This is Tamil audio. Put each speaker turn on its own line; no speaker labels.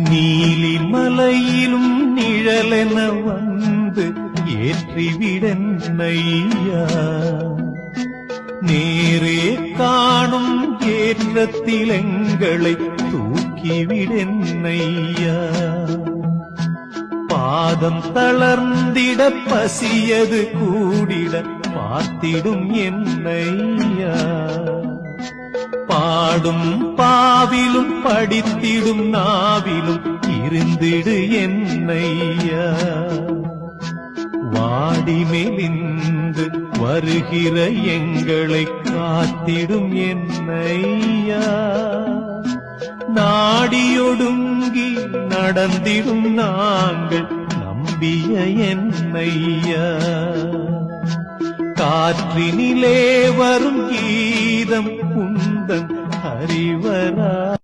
நீலிமலையிலும் நிழலென வந்து ஏற்றிவிடன்னையா, நேரே காணும் ஏற்றத்தில் எங்களை தூக்கிவிடன்னையா, பாதம் தளர்ந்திட பசியது கூடிட பார்த்திடும் என்னையா, பாடும் பாவிலும் படித்திடும் நாவிலும் இருந்திடு என்னையா, வாடி மெலிந்து வருகிற எங்களை காத்திடும் என்னையா, நாடியொடுங்கி நடந்திடும் நாங்கள் நம்பிய என்னையா, காற்றினிலே வரும் கீதம் குந்தன் அறிவு